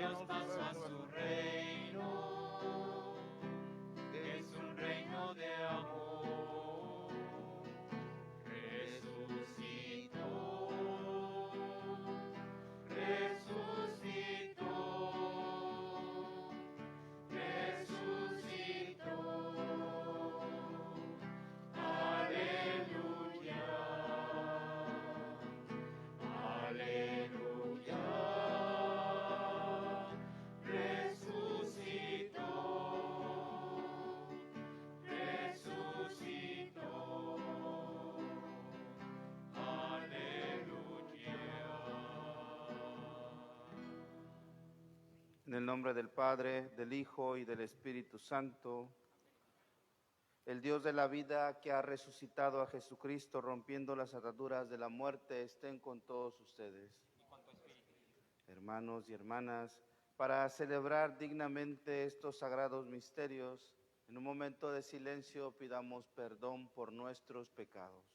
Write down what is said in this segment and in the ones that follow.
Dios pasó a su reino, que es un reino de amor. Resucitó, resucitó, resucitó. Aleluya, aleluya. Resucitó, resucitó. Aleluya. En el nombre del Padre, del Hijo y del Espíritu Santo, el Dios de la vida que ha resucitado a Jesucristo rompiendo las ataduras de la muerte, estén con todos ustedes. Hermanos y hermanas, para celebrar dignamente estos sagrados misterios, en un momento de silencio pidamos perdón por nuestros pecados.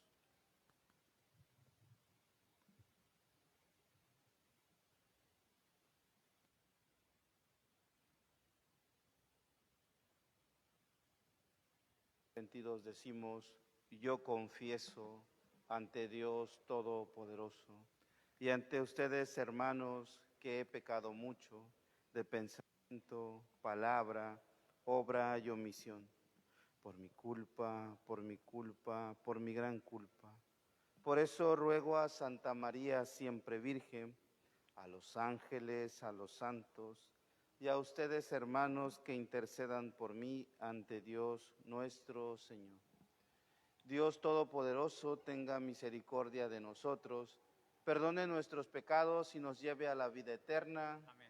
Sentidos decimos: yo confieso ante Dios Todopoderoso y ante ustedes, hermanos, que he pecado mucho de pensamiento, palabra, obra y omisión, por mi culpa, por mi culpa, por mi gran culpa. Por eso ruego a Santa María, siempre Virgen, a los ángeles, a los santos, y a ustedes, hermanos, que intercedan por mí ante Dios nuestro Señor. Dios Todopoderoso, tenga misericordia de nosotros, perdone nuestros pecados y nos lleve a la vida eterna. Amén.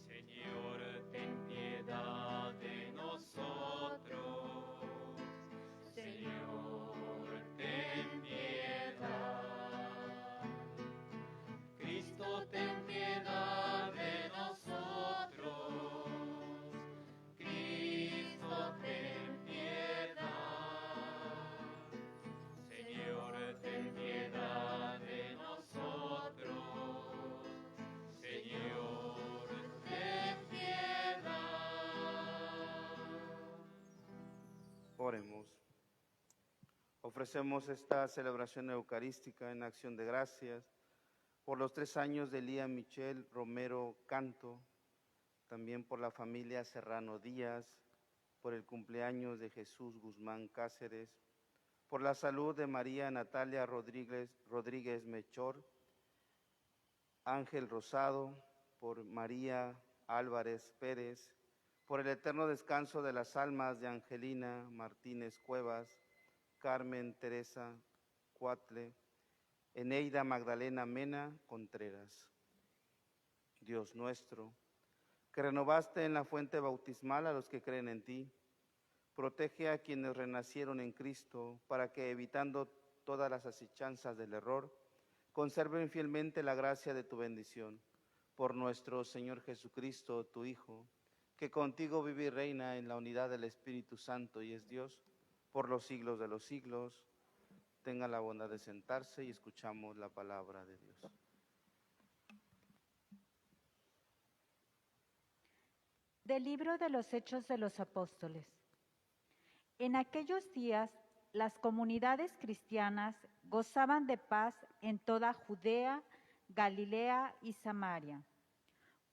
Señor, ten piedad de nosotros. Señor, ten piedad. Cristo, ten piedad de nosotros. Cristo, ten piedad. Señor, ten piedad de nosotros. Señor, ten piedad. Oremos. Ofrecemos esta celebración eucarística en acción de gracias por los 3 años de Lía Michelle Romero Canto, también por la familia Serrano Díaz, por el cumpleaños de Jesús Guzmán Cáceres, por la salud de María Natalia Rodríguez Mechor, Ángel Rosado, por María Álvarez Pérez, por el eterno descanso de las almas de Angelina Martínez Cuevas, Carmen Teresa Cuatle, Eneida Magdalena Mena Contreras. Dios nuestro, que renovaste en la fuente bautismal a los que creen en ti, protege a quienes renacieron en Cristo, para que, evitando todas las asechanzas del error, conserven fielmente la gracia de tu bendición. Por nuestro Señor Jesucristo, tu Hijo, que contigo vive y reina en la unidad del Espíritu Santo y es Dios, por los siglos de los siglos. Tenga la bondad de sentarse y escuchamos la palabra de Dios. Del libro de los Hechos de los Apóstoles. En aquellos días, las comunidades cristianas gozaban de paz en toda Judea, Galilea y Samaria,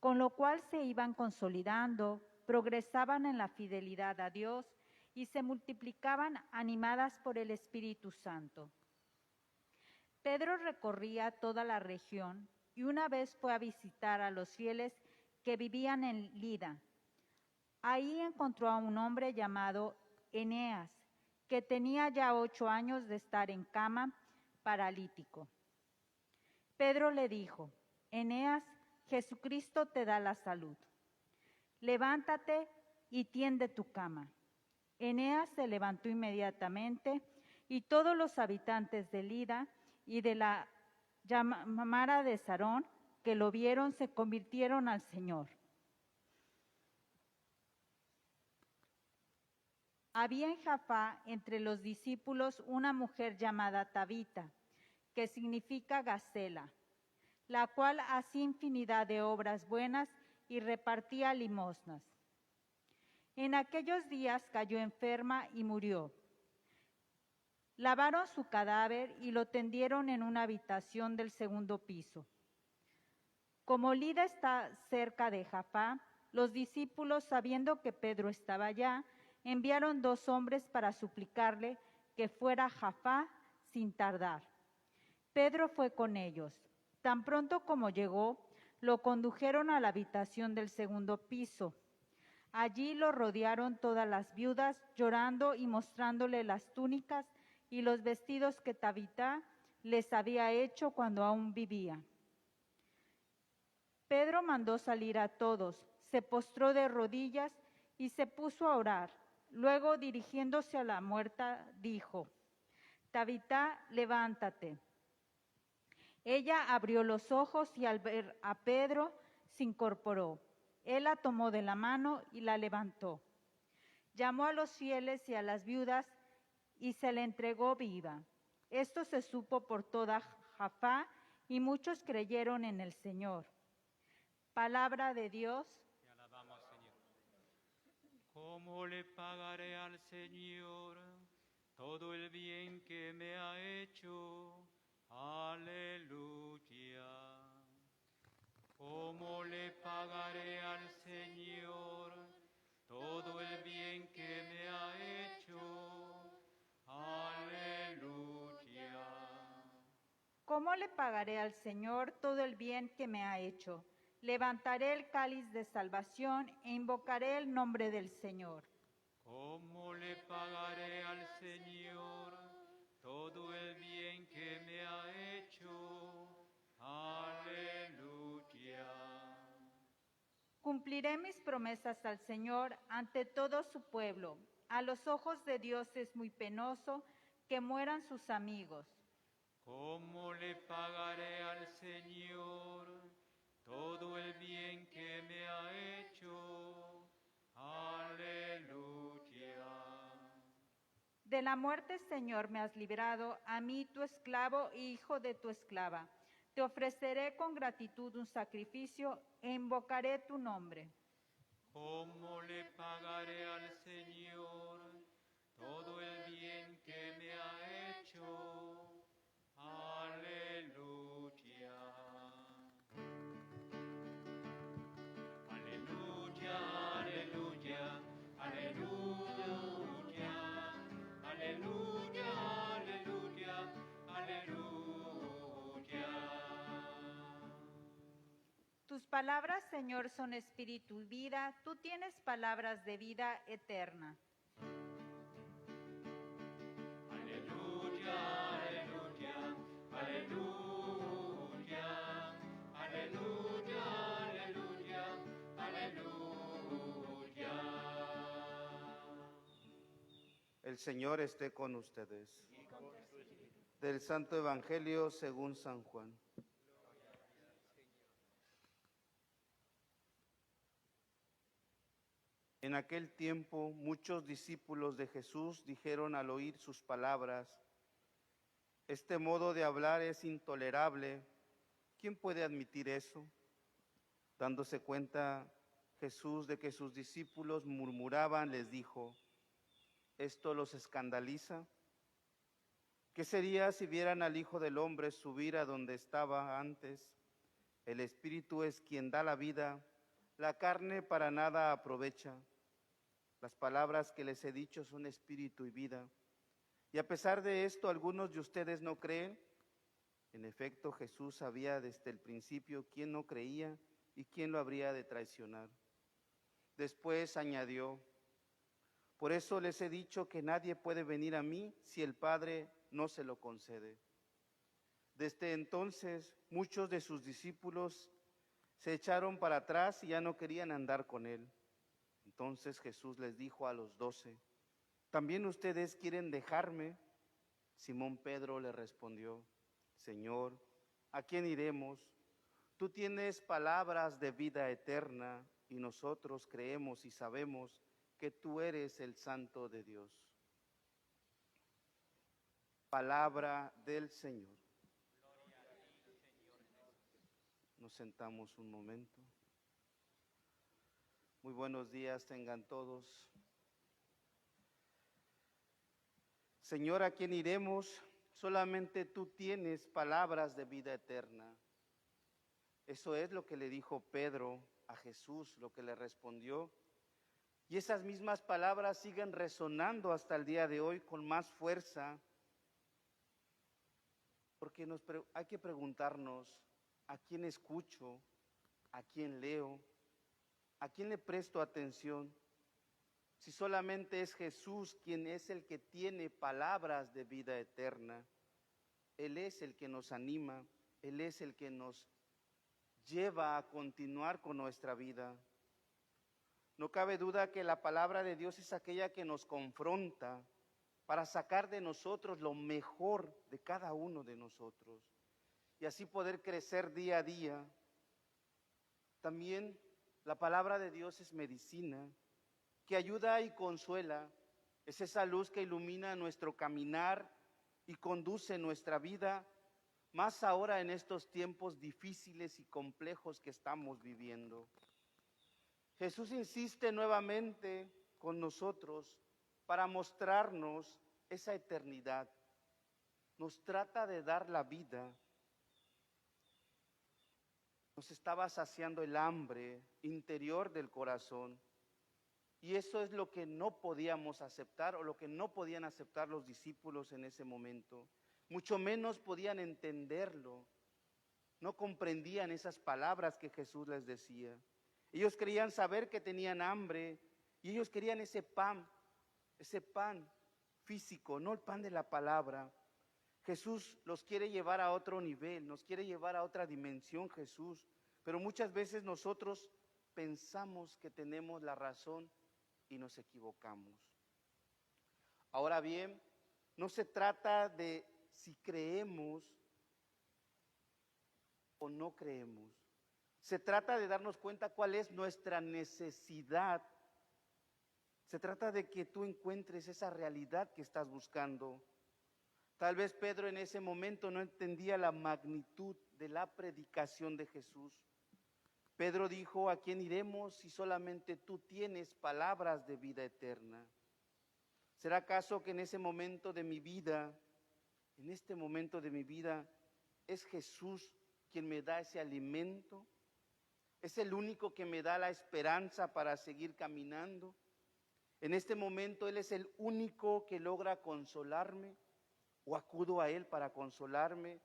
con lo cual se iban consolidando, progresaban en la fidelidad a Dios y se multiplicaban animadas por el Espíritu Santo. Pedro recorría toda la región y una vez fue a visitar a los fieles que vivían en Lida. Ahí encontró a un hombre llamado Eneas, que tenía ya 8 años de estar en cama, paralítico. Pedro le dijo: Eneas, Jesucristo te da la salud. Levántate y tiende tu cama. Eneas se levantó inmediatamente y todos los habitantes de Lida y de la llamara de Sarón que lo vieron se convirtieron al Señor. Había en Jaffa entre los discípulos una mujer llamada Tabita, que significa Gacela. la cual hacía infinidad de obras buenas y repartía limosnas. En aquellos días cayó enferma y murió. Lavaron su cadáver y lo tendieron en una habitación del segundo piso. Como Lida está cerca de Jaffa, los discípulos, sabiendo que Pedro estaba allá, enviaron 2 hombres para suplicarle que fuera a Jaffa sin tardar. Pedro fue con ellos. Tan pronto como llegó, lo condujeron a la habitación del segundo piso. Allí lo rodearon todas las viudas, llorando y mostrándole las túnicas y los vestidos que Tabita les había hecho cuando aún vivía. Pedro mandó salir a todos, se postró de rodillas y se puso a orar. Luego, dirigiéndose a la muerta, dijo: Tabita, levántate. Ella abrió los ojos y al ver a Pedro se incorporó. Él la tomó de la mano y la levantó. Llamó a los fieles y a las viudas y se la entregó viva. Esto se supo por toda Jaffa y muchos creyeron en el Señor. Palabra de Dios. Te alabamos, Señor. ¿Cómo le pagaré al Señor todo el bien que me ha hecho? Aleluya. ¿Cómo le pagaré al Señor todo el bien que me ha hecho? Aleluya. ¿Cómo le pagaré al Señor todo el bien que me ha hecho? Levantaré el cáliz de salvación e invocaré el nombre del Señor. ¿Cómo le pagaré al Señor todo el bien que me ha hecho? Aleluya. Cumpliré mis promesas al Señor ante todo su pueblo. A los ojos de Dios es muy penoso que mueran sus amigos. ¿Cómo le pagaré al Señor todo el bien que me ha hecho? Aleluya. De la muerte, Señor, me has librado, a mí tu esclavo e hijo de tu esclava. Te ofreceré con gratitud un sacrificio e invocaré tu nombre. ¿Cómo le pagaré al Señor todo el bien que me ha hecho? Aleluya. Aleluya, aleluya, aleluya, aleluya, aleluya, aleluya. Tus palabras, Señor, son espíritu y vida. Tú tienes palabras de vida eterna. Aleluya, aleluya, aleluya, aleluya, aleluya, aleluya. El Señor esté con ustedes. Del Santo Evangelio según San Juan. En aquel tiempo, muchos discípulos de Jesús dijeron al oír sus palabras: este modo de hablar es intolerable. ¿Quién puede admitir eso? Dándose cuenta Jesús de que sus discípulos murmuraban, les dijo: ¿esto los escandaliza? ¿Qué sería si vieran al Hijo del Hombre subir a donde estaba antes? El Espíritu es quien da la vida, la carne para nada aprovecha. Las palabras que les he dicho son espíritu y vida. Y a pesar de esto, algunos de ustedes no creen. En efecto, Jesús sabía desde el principio quién no creía y quién lo habría de traicionar. Después añadió: por eso les he dicho que nadie puede venir a mí si el Padre no se lo concede. Desde entonces, muchos de sus discípulos se echaron para atrás y ya no querían andar con él. Entonces Jesús les dijo a los 12: ¿también ustedes quieren dejarme? Simón Pedro le respondió: Señor, ¿a quién iremos? Tú tienes palabras de vida eterna y nosotros creemos y sabemos que tú eres el Santo de Dios. Palabra del Señor. Nos sentamos un momento. Muy buenos días tengan todos. Señor, ¿a quién iremos? Solamente tú tienes palabras de vida eterna. Eso es lo que le dijo Pedro a Jesús, lo que le respondió. Y esas mismas palabras siguen resonando hasta el día de hoy con más fuerza, porque hay que preguntarnos, ¿a quién escucho? ¿A quién leo? ¿A quién le presto atención? Si solamente es Jesús quien es el que tiene palabras de vida eterna. Él es el que nos anima, Él es el que nos lleva a continuar con nuestra vida. No cabe duda que la palabra de Dios es aquella que nos confronta para sacar de nosotros lo mejor de cada uno de nosotros y así poder crecer día a día. También la palabra de Dios es medicina que ayuda y consuela, es esa luz que ilumina nuestro caminar y conduce nuestra vida, más ahora en estos tiempos difíciles y complejos que estamos viviendo. Jesús insiste nuevamente con nosotros para mostrarnos esa eternidad. Nos trata de dar la vida. Nos estaba saciando el hambre interior del corazón. Y eso es lo que no podíamos aceptar o lo que no podían aceptar los discípulos en ese momento. Mucho menos podían entenderlo. No comprendían esas palabras que Jesús les decía. Ellos querían saber que tenían hambre y ellos querían ese pan físico, no el pan de la palabra. Jesús los quiere llevar a otro nivel, nos quiere llevar a otra dimensión Jesús, pero muchas veces nosotros pensamos que tenemos la razón y nos equivocamos. Ahora bien, no se trata de si creemos o no creemos. Se trata de darnos cuenta cuál es nuestra necesidad. Se trata de que tú encuentres esa realidad que estás buscando. Tal vez Pedro en ese momento no entendía la magnitud de la predicación de Jesús. Pedro dijo, ¿a quién iremos si solamente tú tienes palabras de vida eterna? ¿Será acaso que en ese momento de mi vida, es Jesús quien me da ese alimento? ¿Es el único que me da la esperanza para seguir caminando? En este momento Él es el único que logra consolarme, o acudo a Él para consolarme.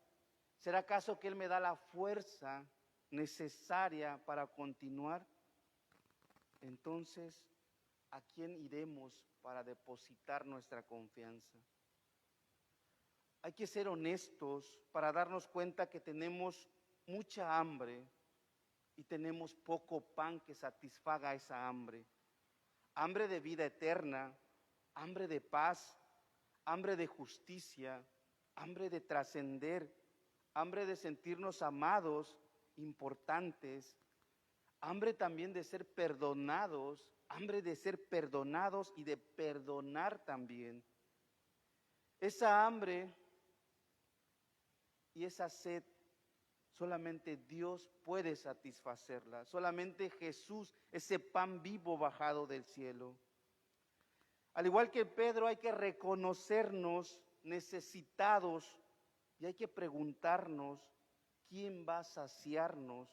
¿Será acaso que Él me da la fuerza necesaria para continuar? Entonces, ¿a quién iremos para depositar nuestra confianza? Hay que ser honestos para darnos cuenta que tenemos mucha hambre y tenemos poco pan que satisfaga esa hambre. Hambre de vida eterna, hambre de paz, hambre de justicia, hambre de trascender, hambre de sentirnos amados, importantes, hambre también de ser perdonados, hambre de ser perdonados y de perdonar también. Esa hambre y esa sed, solamente Dios puede satisfacerla, solamente Jesús, ese pan vivo bajado del cielo. Al igual que Pedro, hay que reconocernos necesitados y hay que preguntarnos, ¿quién va a saciarnos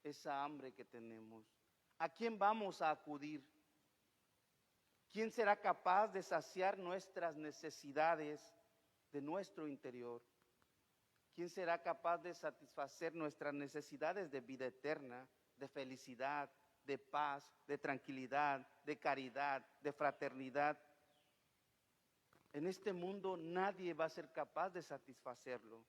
esa hambre que tenemos? ¿A quién vamos a acudir? ¿Quién será capaz de saciar nuestras necesidades de nuestro interior? ¿Quién será capaz de satisfacer nuestras necesidades de vida eterna, de felicidad, de paz, de tranquilidad, de caridad, de fraternidad? En este mundo nadie va a ser capaz de satisfacerlo.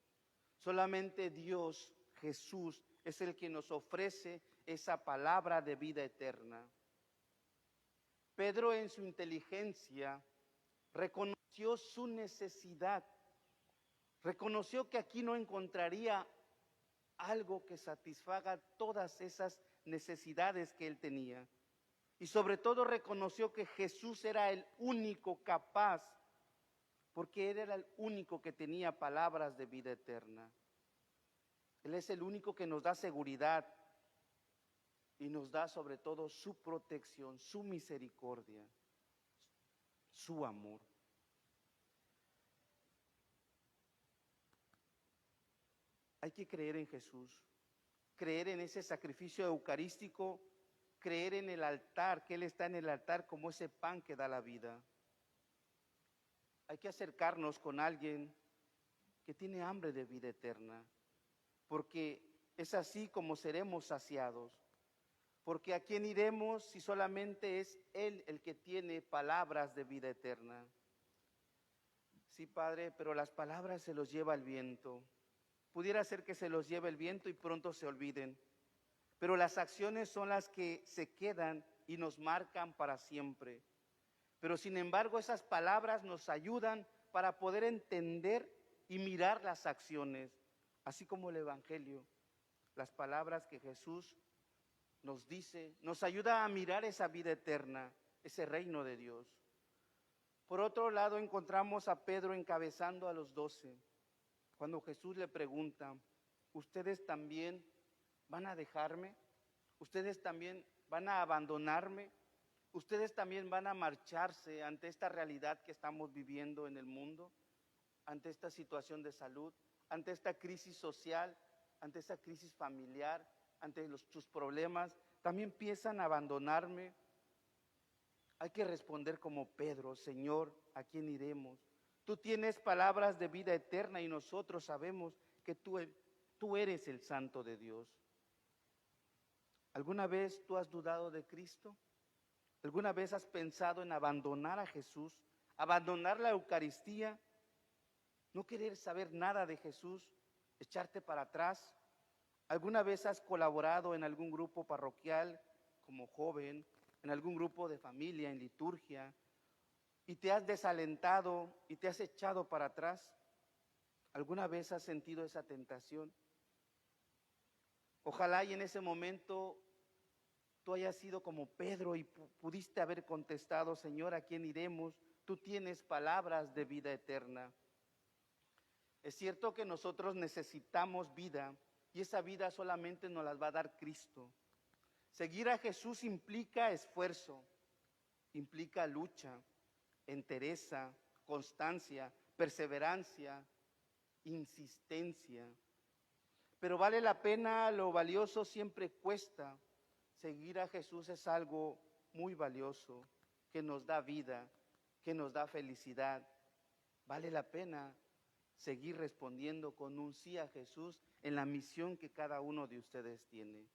Solamente Dios, Jesús, es el que nos ofrece esa palabra de vida eterna. Pedro en su inteligencia reconoció su necesidad. Reconoció que aquí no encontraría algo que satisfaga todas esas necesidades que él tenía. Y sobre todo reconoció que Jesús era el único capaz, porque él era el único que tenía palabras de vida eterna. Él es el único que nos da seguridad y nos da sobre todo su protección, su misericordia, su amor. Hay que creer en Jesús, creer en ese sacrificio eucarístico, creer en el altar, que Él está en el altar como ese pan que da la vida. Hay que acercarnos con alguien que tiene hambre de vida eterna, porque es así como seremos saciados. Porque ¿a quién iremos si solamente es Él el que tiene palabras de vida eterna? Sí, Padre, pero las palabras se los lleva el viento. Pudiera ser que se los lleve el viento y pronto se olviden, pero las acciones son las que se quedan y nos marcan para siempre. Pero sin embargo, esas palabras nos ayudan para poder entender y mirar las acciones, así como el Evangelio. Las palabras que Jesús nos dice, nos ayuda a mirar esa vida eterna, ese reino de Dios. Por otro lado, encontramos a Pedro encabezando a los 12. Cuando Jesús le pregunta, ¿ustedes también van a dejarme? ¿Ustedes también van a abandonarme? ¿Ustedes también van a marcharse ante esta realidad que estamos viviendo en el mundo? Ante esta situación de salud, ante esta crisis social, ante esta crisis familiar, ante sus problemas, ¿también piensan abandonarme? Hay que responder como Pedro, Señor, ¿a quién iremos? Tú tienes palabras de vida eterna y nosotros sabemos que tú eres el Santo de Dios. ¿Alguna vez tú has dudado de Cristo? ¿Alguna vez has pensado en abandonar a Jesús, abandonar la Eucaristía, no querer saber nada de Jesús, echarte para atrás? ¿Alguna vez has colaborado en algún grupo parroquial como joven, en algún grupo de familia, en liturgia, y te has desalentado y te has echado para atrás? ¿Alguna vez has sentido esa tentación? Ojalá y en ese momento tú hayas sido como Pedro y pudiste haber contestado, Señor, ¿a quién iremos? Tú tienes palabras de vida eterna. Es cierto que nosotros necesitamos vida y esa vida solamente nos la va a dar Cristo. Seguir a Jesús implica esfuerzo, implica lucha, entereza, constancia, perseverancia, insistencia. Pero vale la pena, lo valioso siempre cuesta. Seguir a Jesús es algo muy valioso, que nos da vida, que nos da felicidad. Vale la pena seguir respondiendo con un sí a Jesús en la misión que cada uno de ustedes tiene.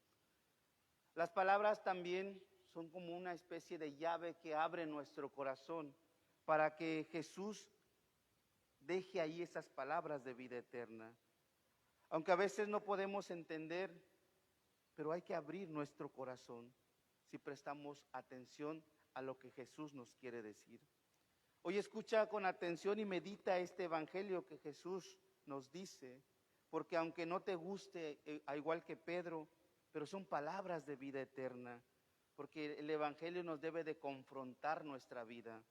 Las palabras también son como una especie de llave que abre nuestro corazón para que Jesús deje ahí esas palabras de vida eterna. Aunque a veces no podemos entender, pero hay que abrir nuestro corazón si prestamos atención a lo que Jesús nos quiere decir. Hoy escucha con atención y medita este evangelio que Jesús nos dice, porque aunque no te guste, a igual que Pedro, pero son palabras de vida eterna, porque el evangelio nos debe de confrontar nuestra vida.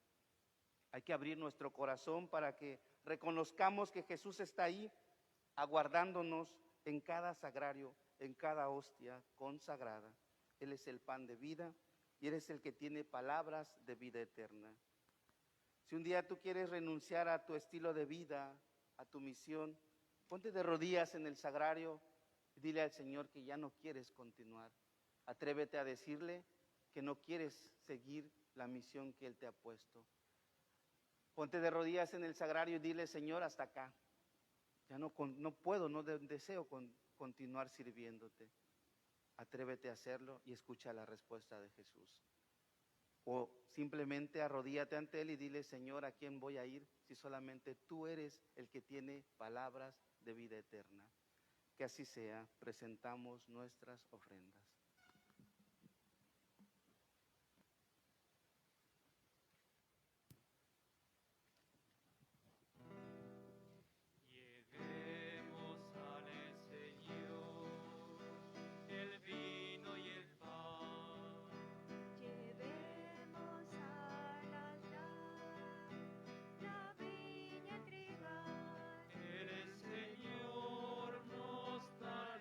Hay que abrir nuestro corazón para que reconozcamos que Jesús está ahí aguardándonos en cada sagrario, en cada hostia consagrada. Él es el pan de vida y Él es el que tiene palabras de vida eterna. Si un día tú quieres renunciar a tu estilo de vida, a tu misión, ponte de rodillas en el sagrario y dile al Señor que ya no quieres continuar. Atrévete a decirle que no quieres seguir la misión que Él te ha puesto. Ponte de rodillas en el sagrario y dile, Señor, hasta acá. Ya no puedo, no deseo continuar sirviéndote. Atrévete a hacerlo y escucha la respuesta de Jesús. O simplemente arrodíllate ante Él y dile, Señor, ¿a quién voy a ir si solamente tú eres el que tiene palabras de vida eterna? Que así sea, presentamos nuestras ofrendas. Llevemos al Señor el vino y el pan. Llevemos al altar la viña trigal. El Señor nos da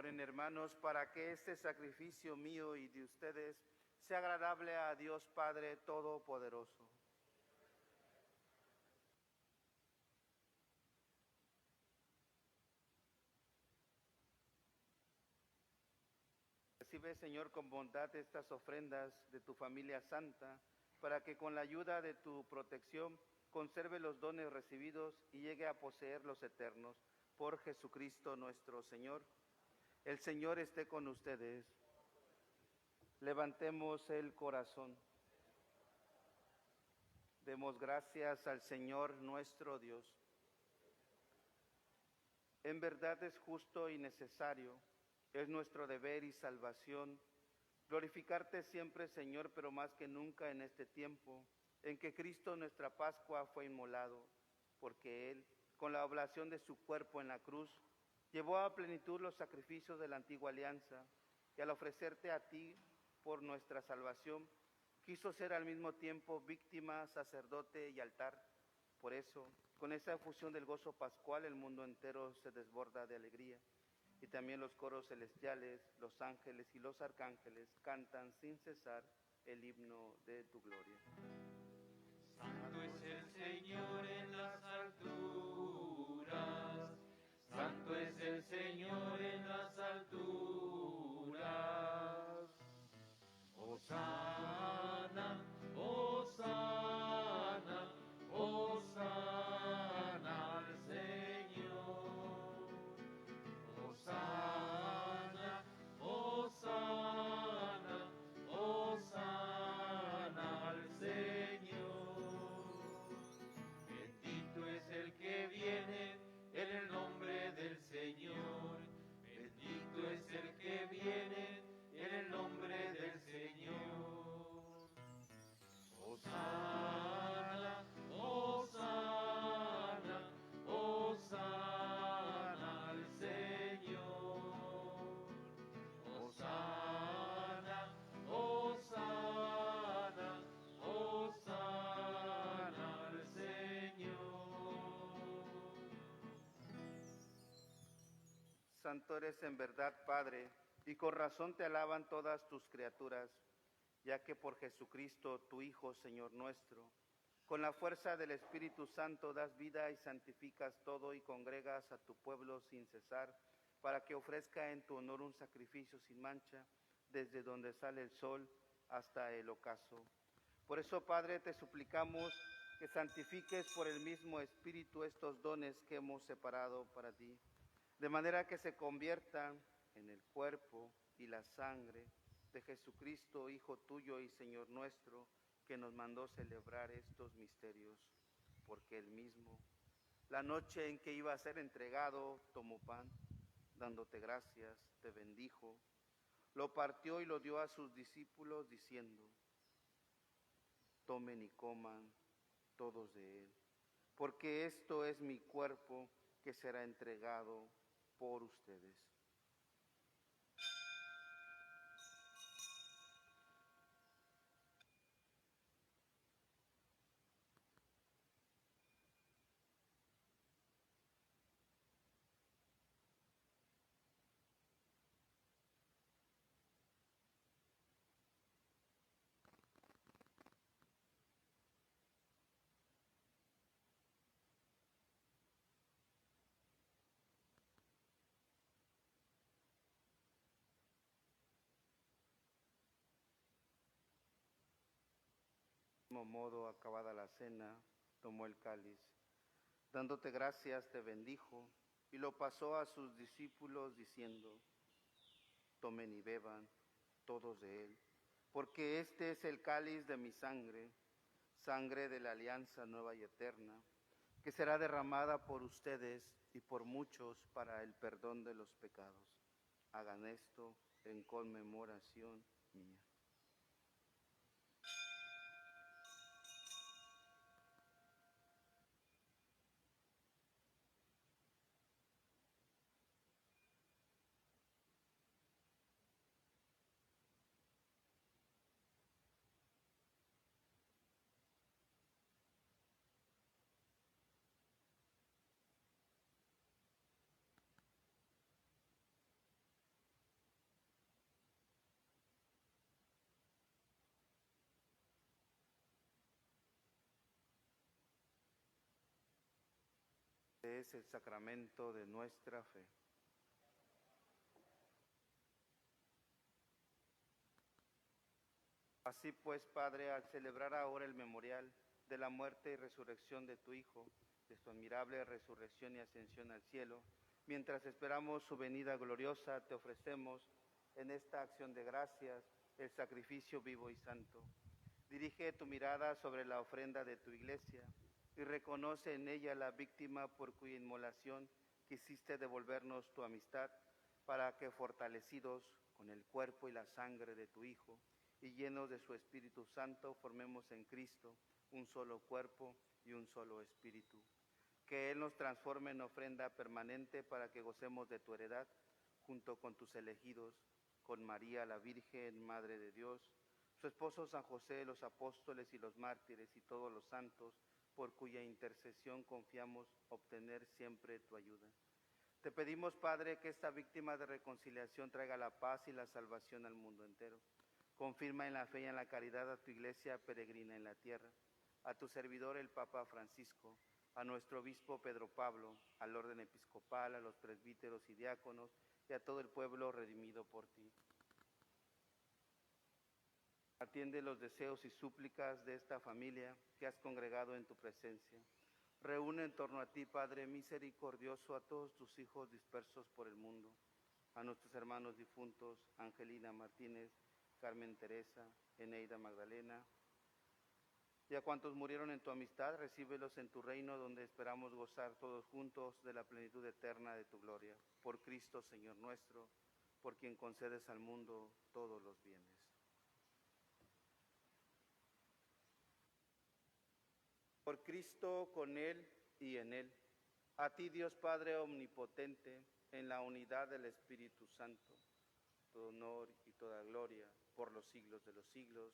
Oren, hermanos, para que este sacrificio mío y de ustedes sea agradable a Dios Padre Todopoderoso. Recibe, Señor, con bondad estas ofrendas de tu familia santa, para que con la ayuda de tu protección conserve los dones recibidos y llegue a poseer los eternos. Por Jesucristo nuestro Señor. El Señor esté con ustedes. Levantemos el corazón. Demos gracias al Señor nuestro Dios. En verdad es justo y necesario, es nuestro deber y salvación, glorificarte siempre, Señor, pero más que nunca en este tiempo, en que Cristo nuestra Pascua fue inmolado, porque Él, con la oblación de su cuerpo en la cruz, llevó a plenitud los sacrificios de la antigua alianza, y al ofrecerte a ti por nuestra salvación, quiso ser al mismo tiempo víctima, sacerdote y altar. Por eso, con esa efusión del gozo pascual, el mundo entero se desborda de alegría. Y también los coros celestiales, los ángeles y los arcángeles cantan sin cesar el himno de tu gloria. Santo es el Señor en las alturas, santo es el Señor en las alturas. Hosana, Hosana, Hosana al Señor. Hosana, Hosana, Hosana al Señor. Bendito es el que viene en el nombre del Señor. Bendito es el que viene en el nombre del Señor. Hosana, Hosana, Hosana al Señor. Hosana, Hosana, Hosana al Señor. Santo eres en verdad, Padre, y con razón te alaban todas tus criaturas, ya que por Jesucristo, tu Hijo, Señor nuestro, con la fuerza del Espíritu Santo das vida y santificas todo y congregas a tu pueblo sin cesar, para que ofrezca en tu honor un sacrificio sin mancha, desde donde sale el sol hasta el ocaso. Por eso, Padre, te suplicamos que santifiques por el mismo Espíritu estos dones que hemos separado para ti, de manera que se conviertan en el cuerpo y la sangre de Jesucristo, Hijo tuyo y Señor nuestro, que nos mandó celebrar estos misterios, porque Él mismo, la noche en que iba a ser entregado, tomó pan, dándote gracias, te bendijo, lo partió y lo dio a sus discípulos, diciendo: tomen y coman todos de él, porque esto es mi cuerpo que será entregado por ustedes. De mismo modo, acabada la cena, tomó el cáliz, dándote gracias, te bendijo, y lo pasó a sus discípulos, diciendo: tomen y beban todos de él, porque este es el cáliz de mi sangre, sangre de la alianza nueva y eterna, que será derramada por ustedes y por muchos para el perdón de los pecados. Hagan esto en conmemoración mía. Es el sacramento de nuestra fe. Así pues, Padre, al celebrar ahora el memorial de la muerte y resurrección de tu Hijo, de su admirable resurrección y ascensión al cielo, mientras esperamos su venida gloriosa, te ofrecemos en esta acción de gracias el sacrificio vivo y santo. Dirige tu mirada sobre la ofrenda de tu iglesia y reconoce en ella la víctima por cuya inmolación quisiste devolvernos tu amistad, para que fortalecidos con el cuerpo y la sangre de tu Hijo y llenos de su Espíritu Santo, formemos en Cristo un solo cuerpo y un solo espíritu. Que Él nos transforme en ofrenda permanente para que gocemos de tu heredad, junto con tus elegidos, con María la Virgen, Madre de Dios, su esposo San José, los apóstoles y los mártires y todos los santos, por cuya intercesión confiamos obtener siempre tu ayuda. Te pedimos, Padre, que esta víctima de reconciliación traiga la paz y la salvación al mundo entero. Confirma en la fe y en la caridad a tu iglesia peregrina en la tierra, a tu servidor el Papa Francisco, a nuestro obispo Pedro Pablo, al orden episcopal, a los presbíteros y diáconos y a todo el pueblo redimido por ti. Atiende los deseos y súplicas de esta familia que has congregado en tu presencia. Reúne en torno a ti, Padre misericordioso, a todos tus hijos dispersos por el mundo, a nuestros hermanos difuntos, Angelina Martínez, Carmen Teresa, Eneida Magdalena, y a cuantos murieron en tu amistad, recíbelos en tu reino, donde esperamos gozar todos juntos de la plenitud eterna de tu gloria. Por Cristo, Señor nuestro, por quien concedes al mundo todos los bienes. Por Cristo, con Él y en Él, a ti, Dios Padre omnipotente, en la unidad del Espíritu Santo, todo honor y toda gloria por los siglos de los siglos.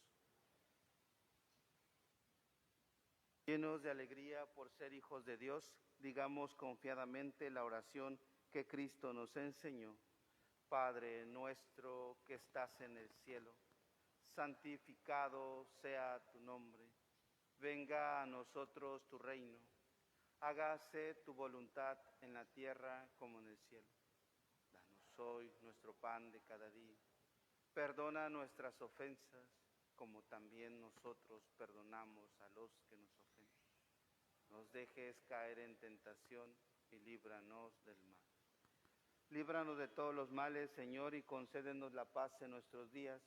Llenos de alegría por ser hijos de Dios, digamos confiadamente la oración que Cristo nos enseñó. Padre nuestro que estás en el cielo, santificado sea tu nombre. Venga a nosotros tu reino. Hágase tu voluntad en la tierra como en el cielo. Danos hoy nuestro pan de cada día. Perdona nuestras ofensas, como también nosotros perdonamos a los que nos ofenden. Nos dejes caer en tentación y líbranos del mal. Líbranos de todos los males, Señor, y concédenos la paz en nuestros días,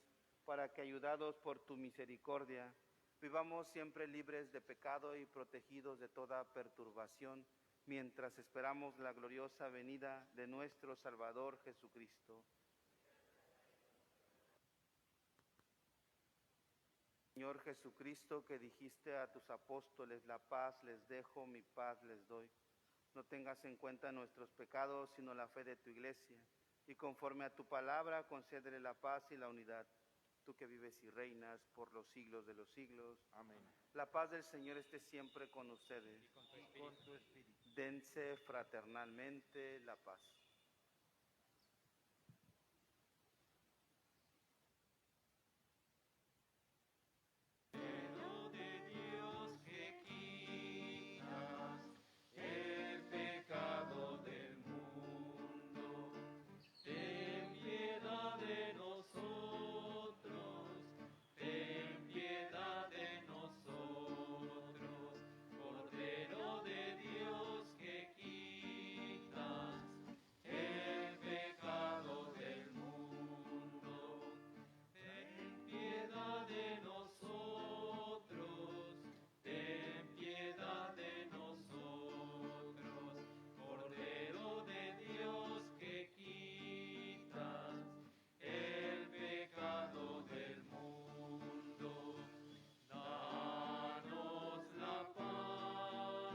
para que, ayudados por tu misericordia, vivamos siempre libres de pecado y protegidos de toda perturbación, mientras esperamos la gloriosa venida de nuestro Salvador Jesucristo. Señor Jesucristo, que dijiste a tus apóstoles, la paz les dejo, mi paz les doy. No tengas en cuenta nuestros pecados, sino la fe de tu iglesia, y conforme a tu palabra, concédele la paz y la unidad. Tú que vives y reinas por los siglos de los siglos. Amén. La paz del Señor esté siempre con ustedes. Y con tu espíritu. Dense fraternalmente la paz. Cordero de Dios que quitas el pecado del mundo, ten piedad de nosotros, ten piedad de nosotros. Cordero de Dios que quitas el pecado del mundo, ten piedad de nosotros, ten piedad de nosotros. Cordero de Dios que quitas el pecado del mundo, danos la paz,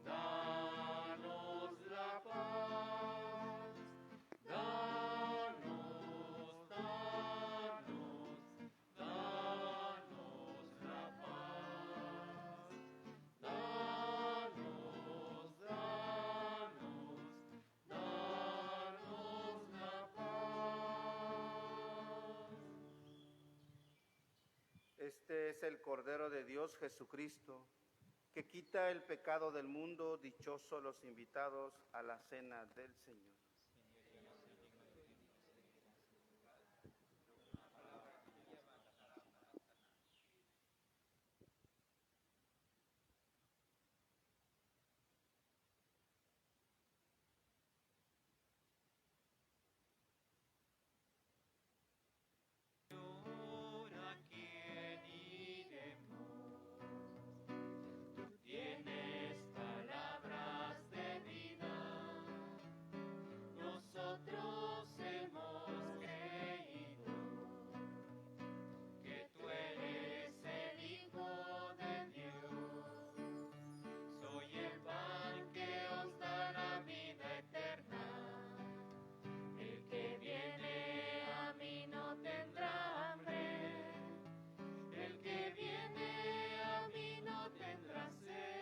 danos la paz, danos, danos, danos la paz, danos, danos la paz. Este es el Cordero de Dios Jesucristo, que quita el pecado del mundo, dichosos los invitados a la cena del Señor. Señor, ¿a quién iremos? Tú tienes palabras de vida. Nosotros hemos creído que tú eres el Hijo de Dios. Soy el pan que os da la vida eterna. El que viene a mí no tendrá hambre. El que viene a mí no tendrá sed.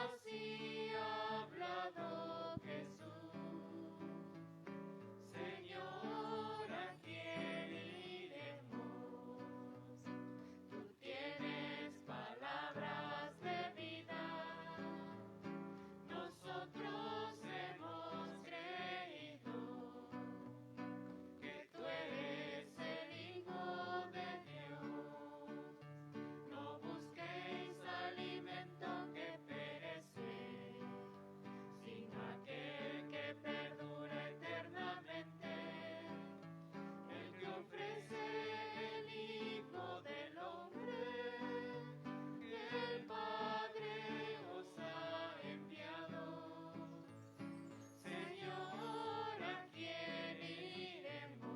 Así ha hablado Jesús. Señor, ¿a quién iremos? Tú tienes palabras de vida. Nosotros hemos creído que tú eres el Hijo de Dios. No busquéis alimento que perece, sino aquel que perdura eternamente, el que ofrece el Hijo del Hombre, que el Padre os ha enviado. Señor, ¿a quién iremos?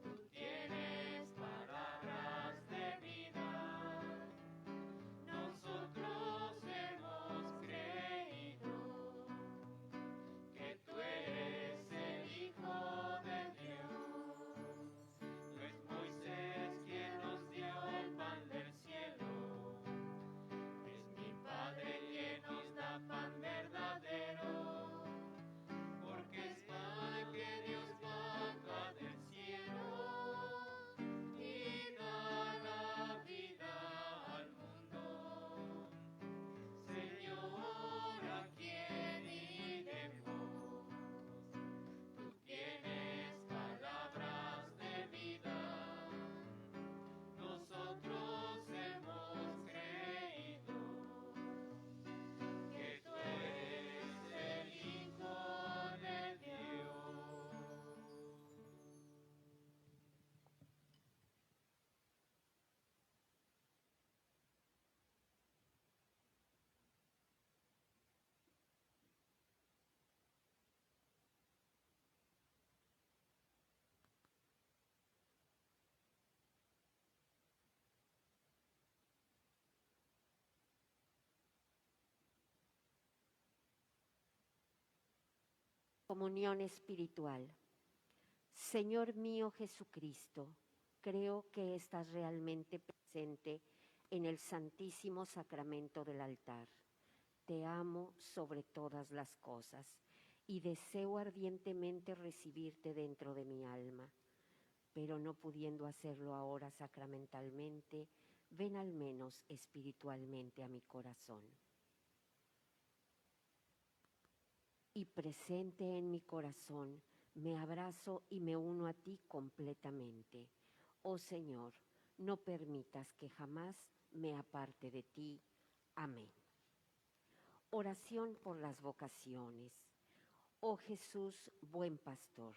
Tú tienes palabras de vida. Nosotros hemos creído que tú eres el Hijo de Dios. No es Moisés quien nos dio el pan del cielo. Es mi Padre quien nos da pan verdadero. Porque es pan que Dios baja del cielo y da la vida al mundo. Señor, ¿a quién iremos? Tú tienes palabras de vida. Nosotros hemos creído que tú eres el Hijo de Dios. Comunión espiritual. Señor mío Jesucristo, creo que estás realmente presente en el Santísimo Sacramento del altar. Te amo sobre todas las cosas y deseo ardientemente recibirte dentro de mi alma, pero no pudiendo hacerlo ahora sacramentalmente, ven al menos espiritualmente a mi corazón. Y presente en mi corazón, me abrazo y me uno a ti completamente. Oh Señor, no permitas que jamás me aparte de ti. Amén. Oración por las vocaciones. Oh Jesús, buen pastor,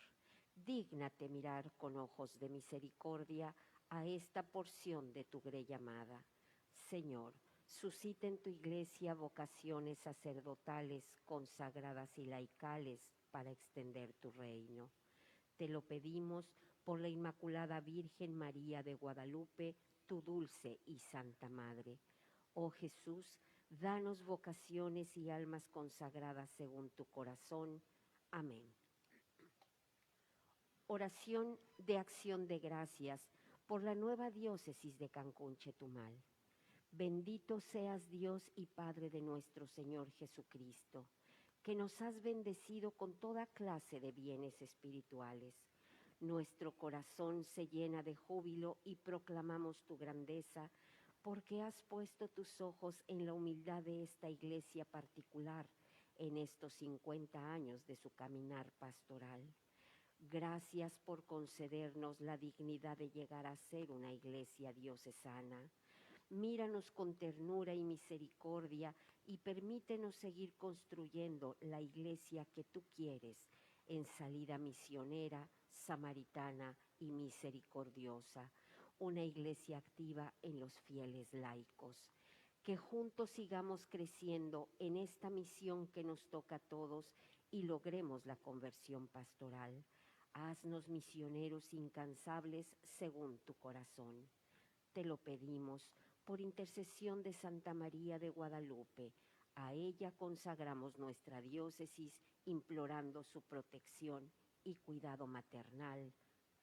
dígnate mirar con ojos de misericordia a esta porción de tu grey amada. Señor, suscita en tu iglesia vocaciones sacerdotales, consagradas y laicales para extender tu reino. Te lo pedimos por la Inmaculada Virgen María de Guadalupe, tu dulce y santa Madre. Oh Jesús, danos vocaciones y almas consagradas según tu corazón. Amén. Oración de acción de gracias por la nueva diócesis de Cancún, Chetumal. Bendito seas Dios y Padre de nuestro Señor Jesucristo, que nos has bendecido con toda clase de bienes espirituales. Nuestro corazón se llena de júbilo y proclamamos tu grandeza porque has puesto tus ojos en la humildad de esta iglesia particular en estos 50 años de su caminar pastoral. Gracias por concedernos la dignidad de llegar a ser una iglesia diocesana. Míranos con ternura y misericordia y permítenos seguir construyendo la iglesia que tú quieres en salida misionera, samaritana y misericordiosa, una iglesia activa en los fieles laicos. Que juntos sigamos creciendo en esta misión que nos toca a todos y logremos la conversión pastoral. Haznos misioneros incansables según tu corazón. Te lo pedimos por intercesión de Santa María de Guadalupe. A ella consagramos nuestra diócesis, implorando su protección y cuidado maternal.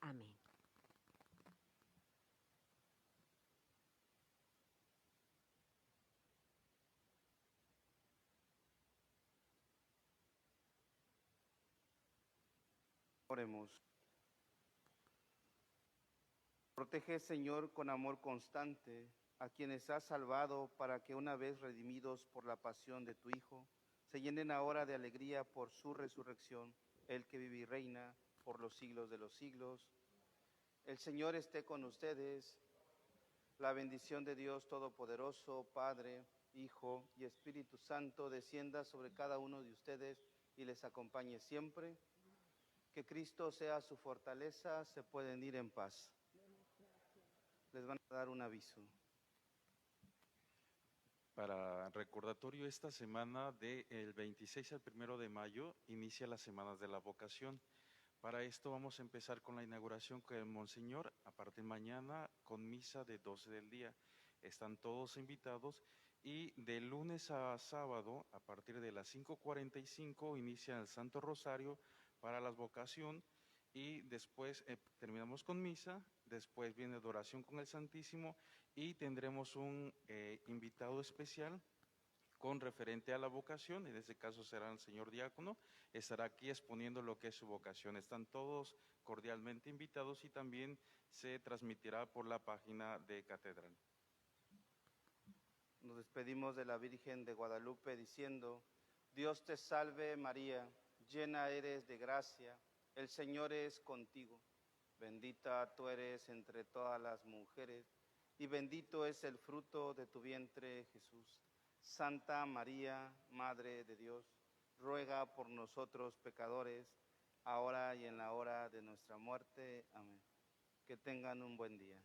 Amén. Oremos. Protege, Señor, con amor constante a quienes has salvado, para que una vez redimidos por la pasión de tu Hijo, se llenen ahora de alegría por su resurrección, el que vive y reina por los siglos de los siglos. El Señor esté con ustedes. La bendición de Dios Todopoderoso, Padre, Hijo y Espíritu Santo, descienda sobre cada uno de ustedes y les acompañe siempre. Que Cristo sea su fortaleza. Se pueden ir en paz. Les van a dar un aviso. Para recordatorio, esta semana del 26 al 1 de mayo inicia las Semanas de la Vocación. Para esto vamos a empezar con la inauguración con el Monseñor, a partir de mañana con misa de 12 del día. Están todos invitados y de lunes a sábado, a partir de las 5:45, inicia el Santo Rosario para la vocación y después terminamos con misa, después viene adoración con el Santísimo y tendremos un invitado especial con referente a la vocación, en este caso será el señor diácono, estará aquí exponiendo lo que es su vocación. Están todos cordialmente invitados y también se transmitirá por la página de Catedral. Nos despedimos de la Virgen de Guadalupe diciendo: Dios te salve María, llena eres de gracia, el Señor es contigo. Bendita tú eres entre todas las mujeres, y bendito es el fruto de tu vientre, Jesús. Santa María, Madre de Dios, ruega por nosotros pecadores, ahora y en la hora de nuestra muerte. Amén. Que tengan un buen día.